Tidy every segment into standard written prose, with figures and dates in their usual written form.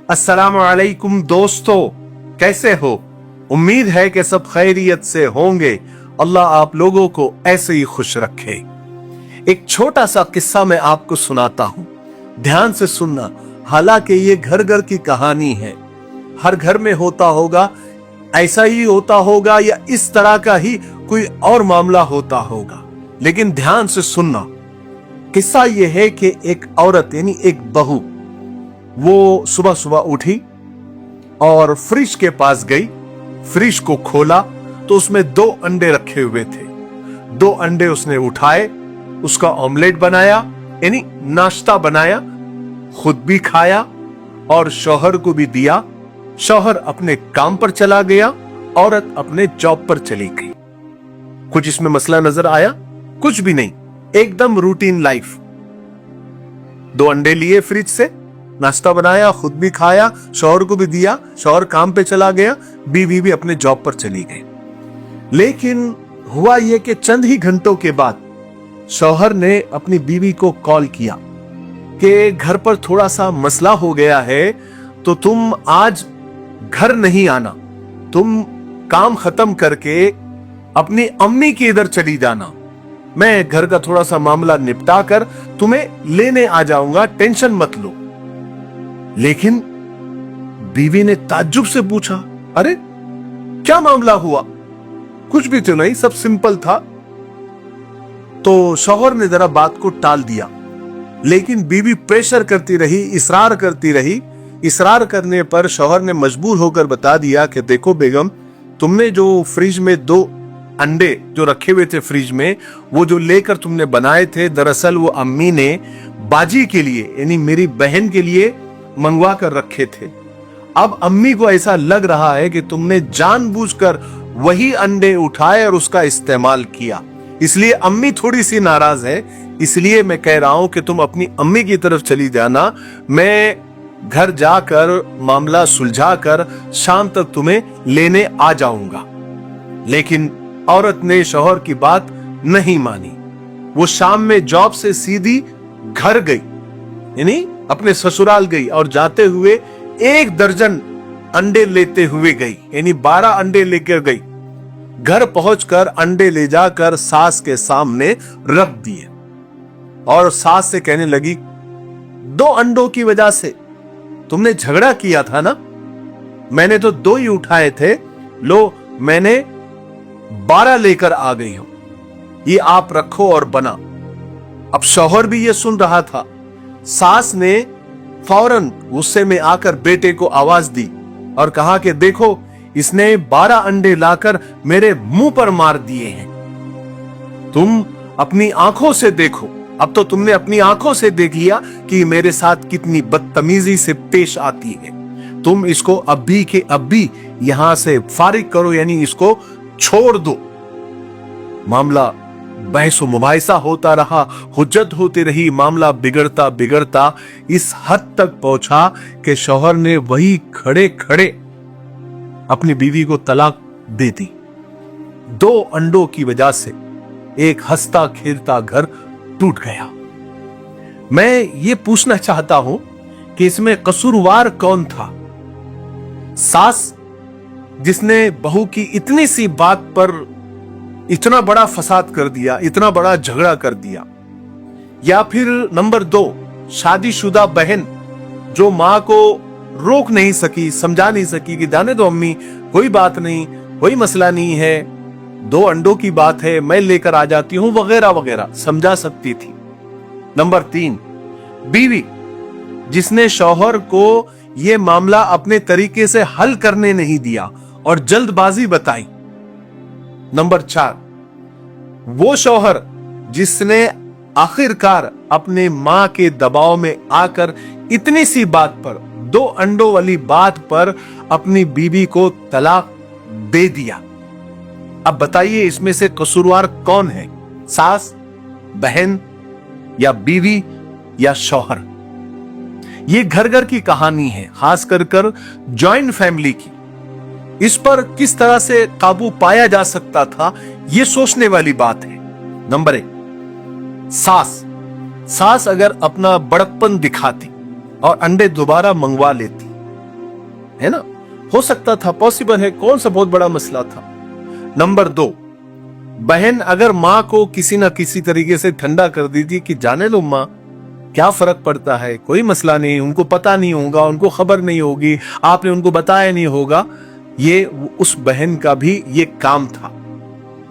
अस्सलामुअलैकुम दोस्तों, कैसे हो? उम्मीद है कि सब खैरियत से होंगे। अल्लाह आप लोगों को ऐसे ही खुश रखे। एक छोटा सा किस्सा मैं आपको सुनाता हूं, ध्यान से सुनना। हालांकि ये घर घर की कहानी है, हर घर में होता होगा, ऐसा ही होता होगा या इस तरह का ही कोई और मामला होता होगा, लेकिन ध्यान से सुनना। किस्सा ये है कि एक औरत यानी एक बहू, वो सुबह सुबह उठी और फ्रिज के पास गई। फ्रिज को खोला तो उसमें 2 अंडे रखे हुए थे। 2 अंडे उसने उठाए, उसका ऑमलेट बनाया यानी नाश्ता बनाया, खुद भी खाया और शौहर को भी दिया। शौहर अपने काम पर चला गया, औरत अपने जॉब पर चली गई। कुछ इसमें मसला नजर आया? कुछ भी नहीं, एकदम रूटीन लाइफ। 2 अंडे लिए फ्रिज से, नाश्ता बनाया, खुद भी खाया, शौहर को भी दिया, शौहर काम पे चला गया, बीवी भी अपने जॉब पर चली गई। लेकिन हुआ यह कि चंद ही घंटों के बाद शौहर ने अपनी बीवी को कॉल किया कि घर पर थोड़ा सा मसला हो गया है, तो तुम आज घर नहीं आना, तुम काम खत्म करके अपनी अम्मी के इधर चली जाना, मैं घर का थोड़ा सा मामला निपटा कर तुम्हें लेने आ जाऊंगा, टेंशन मत लो। लेकिन बीवी ने ताज्जुब से पूछा, अरे क्या मामला हुआ? कुछ भी तो नहीं, सब सिंपल था। तो शौहर ने जरा बात को टाल दिया, लेकिन बीवी प्रेशर करती रही, इसरार करती रही। इसरार करने पर शौहर ने मजबूर होकर बता दिया कि देखो बेगम, तुमने जो फ्रिज में 2 अंडे जो रखे हुए थे फ्रिज में, वो जो लेकर तुमने बनाए थे, दरअसल वो अम्मी ने बाजी के लिए यानी मेरी बहन के लिए मंगवा कर रखे थे। अब अम्मी को ऐसा लग रहा है कि तुमने जानबूझकर वही अंडे उठाए और उसका इस्तेमाल किया, इसलिए अम्मी थोड़ी सी नाराज है। इसलिए मैं कह रहा हूं कि तुम अपनी अम्मी की तरफ चली जाना, मैं घर जाकर मामला सुलझा कर शाम तक तुम्हें लेने आ जाऊंगा। लेकिन औरत ने शौहर की बात नहीं मानी। वो शाम में जॉब से सीधी घर गई, यानी अपने ससुराल गई, और जाते हुए 1 दर्जन अंडे लेते हुए गई, यानी 12 अंडे लेकर गई। घर पहुंचकर अंडे ले जाकर सास के सामने रख दिए और सास से कहने लगी, 2 अंडों की वजह से तुमने झगड़ा किया था ना, मैंने तो 2 ही उठाए थे, लो मैंने 12 लेकर आ गई हूं, ये आप रखो और बना। अब शौहर भी ये सुन रहा था। सास ने फौरन गुस्से में आकर बेटे को आवाज दी और कहा कि देखो, इसने 12 अंडे लाकर मेरे मुंह पर मार दिए हैं, तुम अपनी आंखों से देखो। अब तो तुमने अपनी आंखों से देख लिया कि मेरे साथ कितनी बदतमीजी से पेश आती है। तुम इसको अभी के अभी यहां से फारिग करो, यानी इसको छोड़ दो। मामला बहस मुबाहिसा होता रहा, हुज्जत होती रही। मामला बिगड़ता बिगड़ता इस हद तक पहुंचा कि शौहर ने वही खड़े खड़े अपनी बीवी को तलाक दे दी। 2 अंडों की वजह से एक हंसता खेलता घर टूट गया। मैं ये पूछना चाहता हूं कि इसमें कसूरवार कौन था? सास जिसने बहू की इतनी सी बात पर इतना बड़ा फसाद कर दिया, इतना बड़ा झगड़ा कर दिया, या फिर नंबर 2 शादीशुदा बहन जो मां को रोक नहीं सकी, समझा नहीं सकी कि जाने दो अम्मी, कोई बात नहीं, कोई मसला नहीं है, 2 अंडों की बात है, मैं लेकर आ जाती हूं, वगैरह वगैरह समझा सकती थी। नंबर 3 बीवी जिसने शौहर को यह मामला अपने तरीके से हल करने नहीं दिया और जल्दबाजी बताई। नंबर 4 वो शौहर जिसने आखिरकार अपने मां के दबाव में आकर इतनी सी बात पर, 2 अंडों वाली बात पर अपनी बीवी को तलाक दे दिया। अब बताइए इसमें से कसूरवार कौन है? सास, बहन या बीवी या शौहर? ये घर घर की कहानी है, खास कर जॉइंट फैमिली की। इस पर किस तरह से काबू पाया जा सकता था, यह सोचने वाली बात है। नंबर 1 सास अगर अपना बड़कपन दिखाती और अंडे दोबारा मंगवा लेती है ना, हो सकता था, पॉसिबल है, कौन सा बहुत बड़ा मसला था। नंबर 2, बहन अगर माँ को किसी ना किसी तरीके से ठंडा कर दी थी कि जाने लो माँ, क्या फर्क पड़ता है, कोई मसला नहीं, उनको पता नहीं होगा, उनको खबर नहीं होगी, आपने उनको बताया नहीं होगा, ये उस बहन का भी ये काम था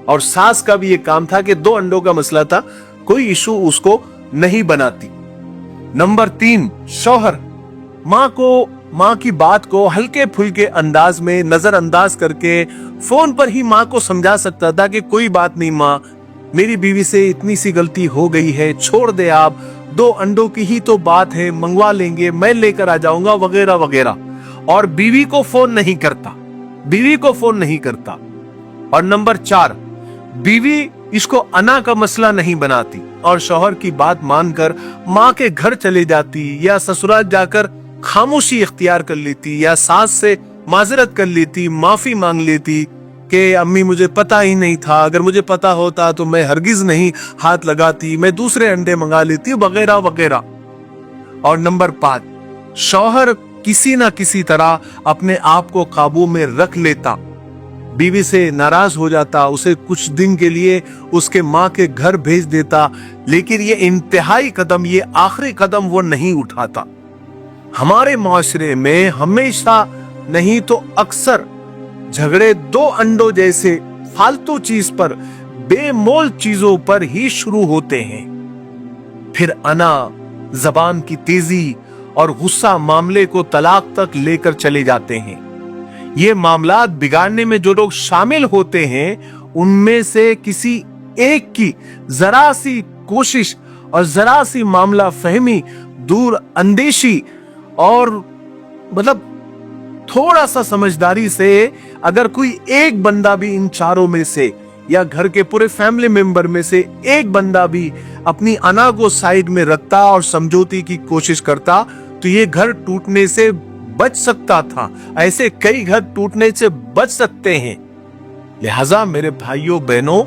और सास का भी ये काम था कि 2 अंडों का मसला था, कोई इशू उसको नहीं बनाती। नंबर 3, शौहर माँ की बात को हल्के फुल्के अंदाज में नजरअंदाज करके फोन पर ही माँ को समझा सकता था कि कोई बात नहीं माँ, मेरी बीवी से इतनी सी गलती हो गई है, छोड़ दे आप, 2 अंडों की ही तो बात है, मंगवा लेंगे, मैं लेकर आ जाऊंगा, वगैरह वगैरह। और बीवी को फोन नहीं करता। और नंबर 4, बीवी इसको अना का मसला नहीं बनाती और शौहर की बात मानकर माँ के घर चले जाती या ससुराल जाकर खामोशी इख्तियार कर लेती या सास से माजरत कर लेती, माफी मांग लेती कि अम्मी मुझे पता ही नहीं था, अगर मुझे पता होता तो मैं हरगिज नहीं हाथ लगाती, मैं दूसरे अंडे मंगा लेती, वगैरह वगैरह। और नंबर 5, शौहर किसी ना किसी तरह अपने आप को काबू में रख लेता, बीवी से नाराज हो जाता, उसे कुछ दिन के लिए उसके माँ के घर भेज देता, लेकिन ये इंतहाई कदम, ये आखिरी कदम वो नहीं उठाता। हमारे माशरे में हमेशा नहीं तो अक्सर झगड़े 2 अंडों जैसे फालतू चीज पर, बेमोल चीजों पर ही शुरू होते हैं। फिर अना, जबान की तेजी और गुस्सा मामले को तलाक तक लेकर चले जाते हैं। ये मामलात बिगाड़ने में जो लोग शामिल होते हैं, उनमें से किसी एक की जरा सी कोशिश और जरा सी मामला फहमी, दूर अंदेशी और मतलब थोड़ा सा समझदारी से अगर कोई एक बंदा भी इन चारों में से या घर के पूरे फैमिली मेंबर में से एक बंदा भी अपनी अना को साइड में रखता और समझौते की कोशिश करता, तो ये घर टूटने से बच सकता था। ऐसे कई घर टूटने से बच सकते हैं। लिहाजा मेरे भाइयों बहनों,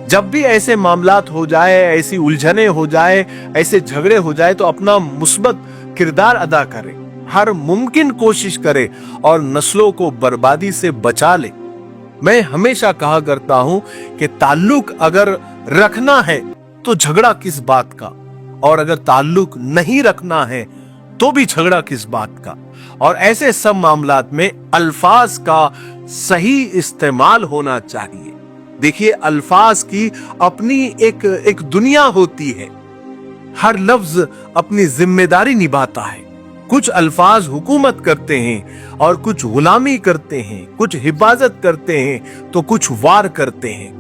जब भी ऐसे मामलात हो जाए, ऐसी उलझने हो जाए, ऐसे झगड़े हो जाए, तो अपना मुस्बत किरदार अदा करें, हर मुमकिन कोशिश करे और नस्लों को बर्बादी से बचा ले। मैं हमेशा कहा करता हूं कि ताल्लुक अगर रखना है तो झगड़ा किस बात का, और अगर ताल्लुक नहीं रखना है तो भी झगड़ा किस बात का। और ऐसे सब मामलात में अल्फाज का सही इस्तेमाल होना चाहिए। देखिए, अल्फाज की अपनी एक दुनिया होती है, हर लफ्ज अपनी जिम्मेदारी निभाता है। कुछ अल्फाज हुकूमत करते हैं और कुछ गुलामी करते हैं, कुछ हिफाजत करते हैं तो कुछ वार करते हैं।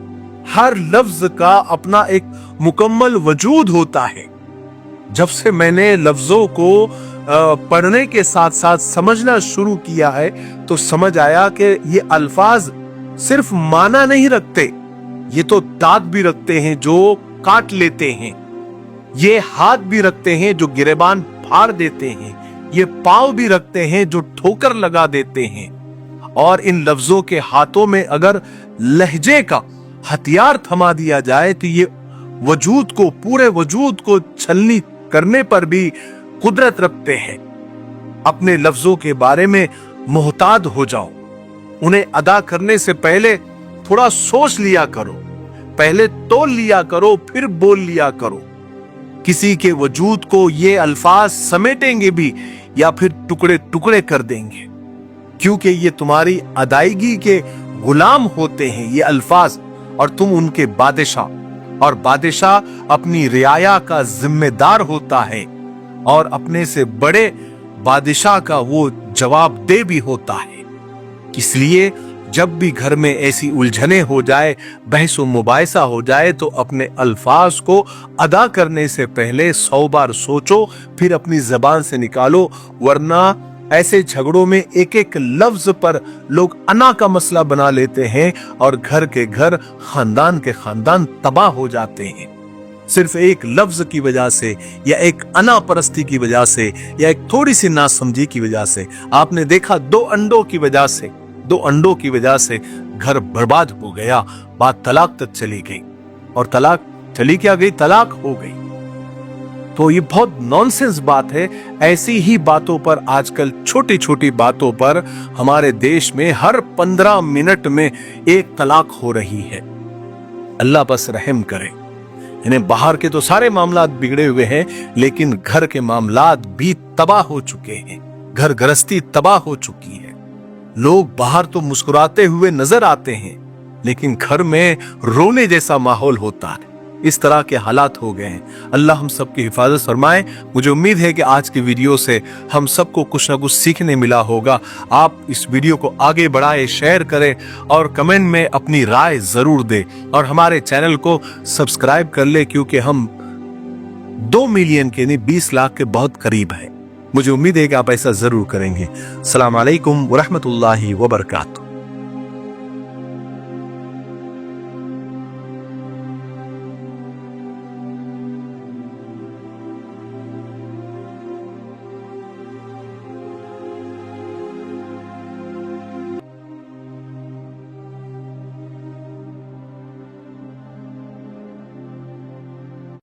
हर लफ्ज का अपना एक मुकम्मल वजूद होता है। जब से मैंने लफ्जों को पढ़ने के साथ साथ समझना शुरू किया है, तो समझ आया कि ये अल्फाज सिर्फ माना नहीं रखते, ये तो दांत भी रखते हैं जो काट लेते हैं, ये हाथ भी रखते हैं जो गिरेबान फाड़ देते हैं, ये पांव भी रखते हैं जो ठोकर लगा देते हैं। और इन लफ्जों के हाथों में अगर लहजे का हथियार थमा दिया जाए तो ये वजूद को, पूरे वजूद को छलनी करने पर भी कुदरत रखते हैं। अपने लफ्जों के बारे में मोहताद हो जाओ, उन्हें अदा करने से पहले थोड़ा सोच लिया करो, पहले तोल लिया करो, फिर बोल लिया करो। किसी के वजूद को ये अल्फाज समेटेंगे भी या फिर टुकड़े टुकड़े कर देंगे, क्योंकि ये तुम्हारी अदायगी के गुलाम होते हैं ये अल्फाज, और तुम उनके बादशाह। और बादशाह अपनी रियाया का जिम्मेदार होता है और अपने से बड़े बादशाह का वो जवाबदेह भी होता है। इसलिए जब भी घर में ऐसी उलझने हो जाए, बहस व मुबाहिसा हो जाए, तो अपने अल्फाज को अदा करने से पहले 100 बार सोचो, फिर अपनी जबान से निकालो, वरना ऐसे झगड़ों में एक एक लफ्ज पर लोग अना का मसला बना लेते हैं और घर के घर, खानदान के खानदान तबाह हो जाते हैं, सिर्फ एक लफ्ज की वजह से या एक अना परस्ती की वजह से या एक थोड़ी सी नासमझी की वजह से। आपने देखा 2 अंडों की वजह से घर बर्बाद हो गया, बात तलाक तक चली गई, और तलाक चली क्या गई, तलाक हो गई। तो ये बहुत नॉनसेंस बात है। ऐसी ही बातों पर आजकल छोटी छोटी बातों पर हमारे देश में हर 15 मिनट में एक तलाक हो रही है। अल्लाह बस रहम करे। इन्हें बाहर के तो सारे मामलात बिगड़े हुए हैं, लेकिन घर के मामलात भी तबाह हो चुके हैं। घर गृहस्थी तबाह हो चुकी है। लोग बाहर तो मुस्कुराते हुए नजर आते हैं, लेकिन घर में रोने जैसा माहौल होता है। इस तरह के हालात हो गए हैं। अल्लाह हम सबकी हिफाजत फरमाए। मुझे उम्मीद है कि आज की वीडियो से हम सबको कुछ ना कुछ सीखने मिला होगा। आप इस वीडियो को आगे बढ़ाएं, शेयर करें और कमेंट में अपनी राय जरूर दें, और हमारे चैनल को सब्सक्राइब कर ले, क्योंकि हम 2 मिलियन के नहीं 20 लाख के बहुत करीब हैं। मुझे उम्मीद है कि आप ऐसा जरूर करेंगे। अस्सलाम वालेकुम व रहमतुल्लाहि व बरकातहू।